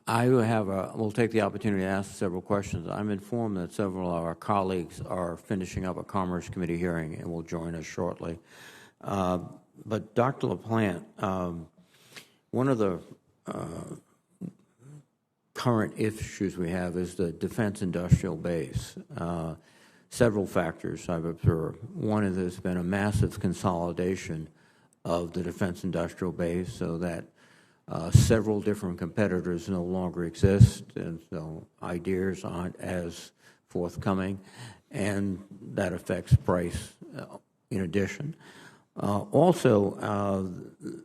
we'll take the opportunity to ask several questions. I'm informed that several of our colleagues are finishing up a Commerce Committee hearing and will join us shortly. But Dr. LaPlante, one of the current issues we have is the defense industrial base. Several factors I've observed. One is there's been a massive consolidation of the defense industrial base so that several different competitors no longer exist, and so ideas aren't as forthcoming, and that affects price in addition. Also,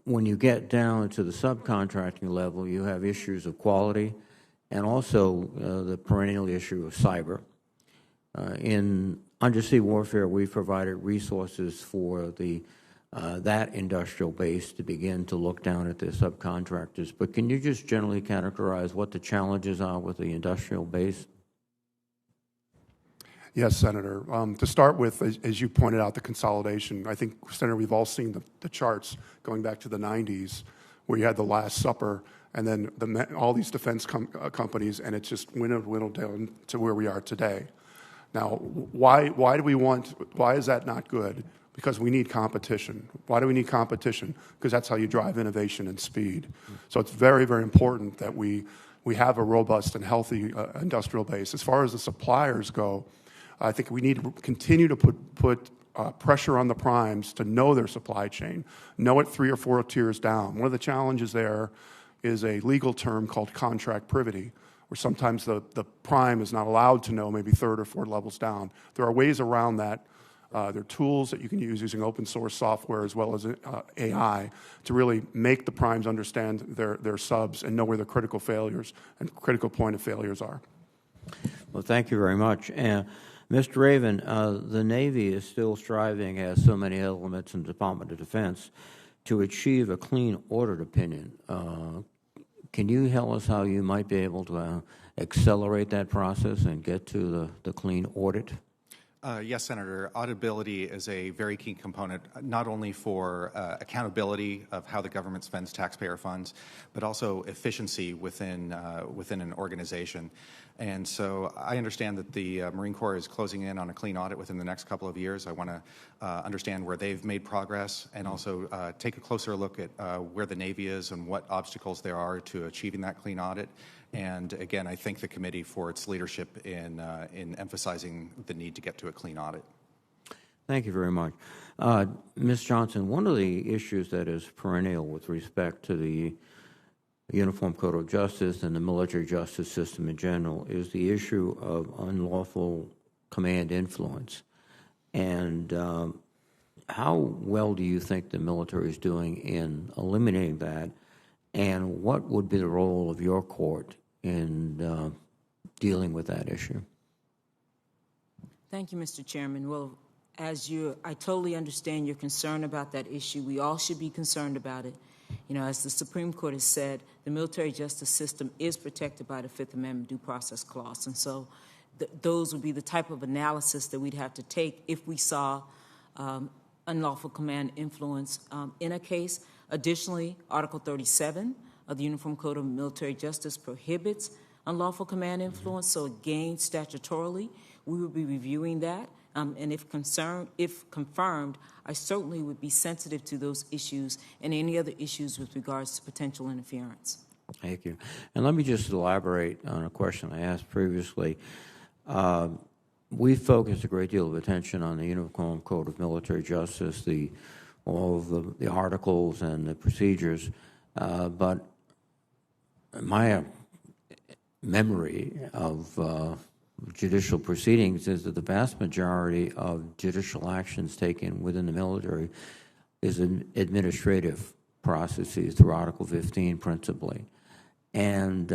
when you get down to the subcontracting level, you have issues of quality and also the perennial issue of cyber. In undersea warfare, we've provided resources for that industrial base to begin to look down at their subcontractors. But can you just generally characterize what the challenges are with the industrial base? Yes, Senator. To start with, as you pointed out, the consolidation. I think, Senator, we've all seen the charts going back to the 90s where you had the Last Supper and then all these defense companies, and it's just whittled down to where we are today. Now, why is that not good? Because we need competition. Why do we need competition? Because that's how you drive innovation and speed. So it's very, very important that we have a robust and healthy industrial base. As far as the suppliers go, I think we need to continue to put pressure on the primes to know their supply chain, know it 3 or 4 tiers down. One of the challenges there is a legal term called contract privity, where sometimes the prime is not allowed to know maybe 3rd or 4th levels down. There are ways around that. There are tools that you can use using open source software as well as AI to really make the primes understand their subs and know where their critical failures and critical point of failures are. Well, thank you very much. Mr. Raven, the Navy is still striving, as so many elements in the Department of Defense, to achieve a clean audit opinion. Can you tell us how you might be able to accelerate that process and get to the clean audit? Yes, Senator. Auditability is a very key component, not only for accountability of how the government spends taxpayer funds, but also efficiency within an organization. And so I understand that the Marine Corps is closing in on a clean audit within the next couple of years. I want to understand where they've made progress and also take a closer look at where the Navy is and what obstacles there are to achieving that clean audit. And again, I thank the committee for its leadership in emphasizing the need to get to a clean audit. Thank you very much. Ms. Johnson, one of the issues that is perennial with respect to the Uniform Code of Justice and the military justice system in general is the issue of unlawful command influence. And how well do you think the military is doing in eliminating that? And what would be the role of your court in dealing with that issue? Thank you, Mr. Chairman. Well, I totally understand your concern about that issue. We all should be concerned about it. You know, as the Supreme Court has said, the military justice system is protected by the Fifth Amendment Due Process Clause. And so those would be the type of analysis that we'd have to take if we saw unlawful command influence in a case. Additionally, Article 37 of the Uniform Code of Military Justice prohibits unlawful command influence. So again, statutorily, we will be reviewing that. And if confirmed, I certainly would be sensitive to those issues and any other issues with regards to potential interference. Thank you. And let me just elaborate on a question I asked previously. We focused a great deal of attention on the Uniform Code of Military Justice, all of the articles and the procedures, but my memory of judicial proceedings is that the vast majority of judicial actions taken within the military is administrative processes through Article 15 principally. And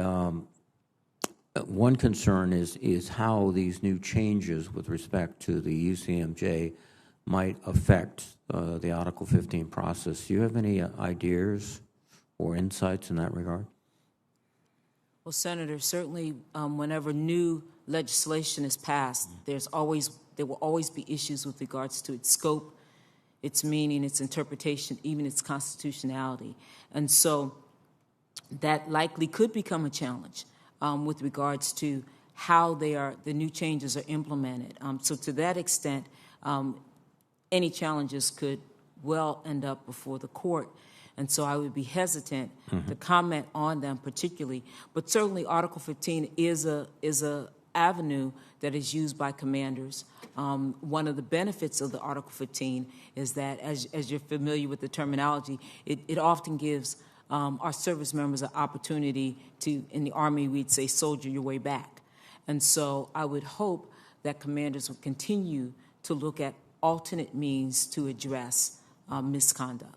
one concern is how these new changes with respect to the UCMJ might affect the Article 15 process. Do you have any ideas or insights in that regard? Well, Senator, certainly whenever new legislation is passed, there will always be issues with regards to its scope, its meaning, its interpretation, even its constitutionality. And so that likely could become a challenge with regards to how the new changes are implemented. So to that extent, any challenges could well end up before the court. And so I would be hesitant to comment on them particularly. But certainly Article 15 is a avenue that is used by commanders. One of the benefits of the Article 15 is that, as you're familiar with the terminology, it often gives our service members an opportunity to, in the Army we'd say, soldier your way back. And so I would hope that commanders will continue to look at alternate means to address misconduct.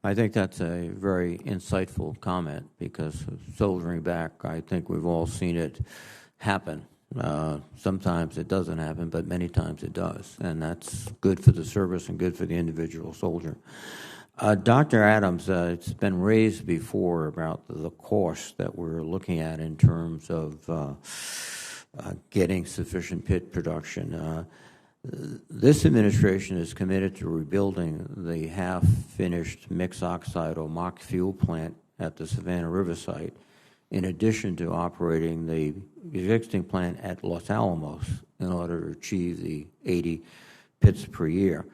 I think that's a very insightful comment, because soldiering back, I think we've all seen it happen. Sometimes it doesn't happen, but many times it does, and that's good for the service and good for the individual soldier. Dr. Adams, it's been raised before about the cost that we're looking at in terms of getting sufficient pit production. This administration is committed to rebuilding the half-finished mixed oxide or mock fuel plant at the Savannah River site, in addition to operating the existing plant at Los Alamos in order to achieve the 80 pits per year.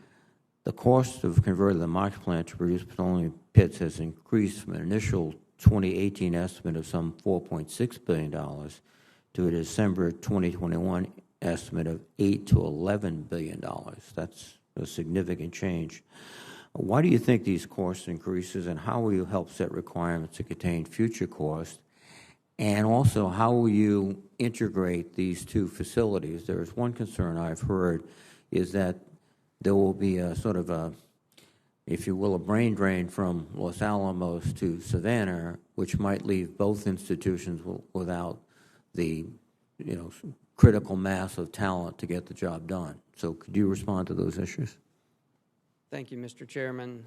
The cost of converting the mock plant to produce petroleum pits has increased from an initial 2018 estimate of some $4.6 billion to a December 2021 estimate of $8 to $11 billion. That's a significant change. Why do you think these cost increases, and how will you help set requirements to contain future costs? And also, how will you integrate these two facilities? There's one concern I've heard is that there will be a sort of a, if you will, a brain drain from Los Alamos to Savannah, which might leave both institutions without the, critical mass of talent to get the job done. So could you respond to those issues? Thank you, Mr. Chairman,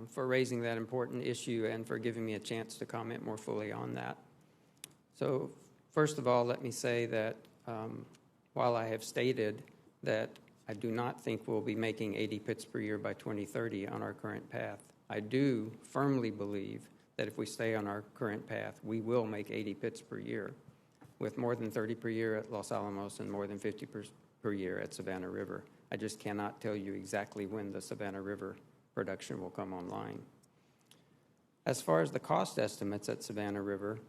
for raising that important issue and for giving me a chance to comment more fully on that. So first of all, let me say that while I have stated that I do not think we'll be making 80 pits per year by 2030 on our current path, I do firmly believe that if we stay on our current path, we will make 80 pits per year, with more than 30 per year at Los Alamos and more than 50 per year at Savannah River. I just cannot tell you exactly when the Savannah River production will come online. As far as the cost estimates at Savannah River,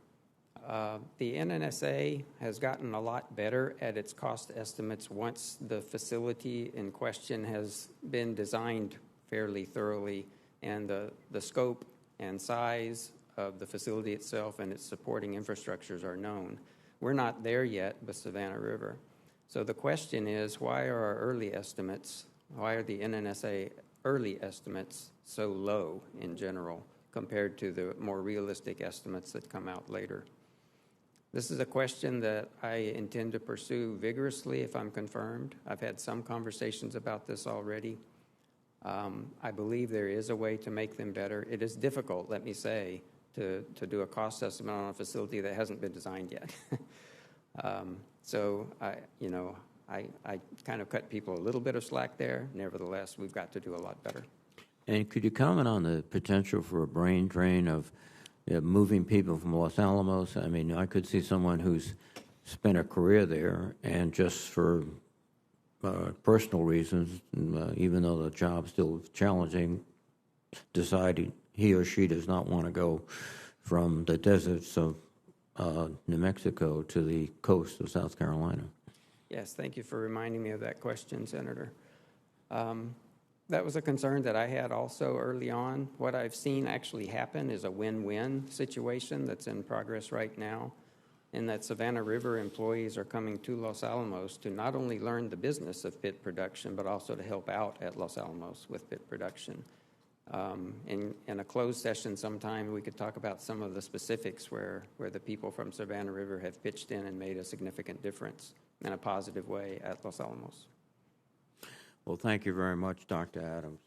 the NNSA has gotten a lot better at its cost estimates once the facility in question has been designed fairly thoroughly, and the scope and size of the facility itself and its supporting infrastructures are known. We're not there yet with Savannah River. So the question is, why are our early estimates, why are the NNSA early estimates so low in general compared to the more realistic estimates that come out later? This is a question that I intend to pursue vigorously if I'm confirmed. I've had some conversations about this already. I believe there is a way to make them better. It is difficult, let me say, to do a cost estimate on a facility that hasn't been designed yet. So I kind of cut people a little bit of slack there. Nevertheless, we've got to do a lot better. And could you comment on the potential for a brain drain of moving people from Los Alamos? I mean, I could see someone who's spent a career there and just for personal reasons, even though the job's still challenging, deciding he or she does not want to go from the deserts of New Mexico to the coast of South Carolina. Yes, thank you for reminding me of that question, Senator. That was a concern that I had also early on. What I've seen actually happen is a win-win situation that's in progress right now, in that Savannah River employees are coming to Los Alamos to not only learn the business of pit production, but also to help out at Los Alamos with pit production. In a closed session sometime, we could talk about some of the specifics where the people from Savannah River have pitched in and made a significant difference in a positive way at Los Alamos. Well, thank you very much, Dr. Adams.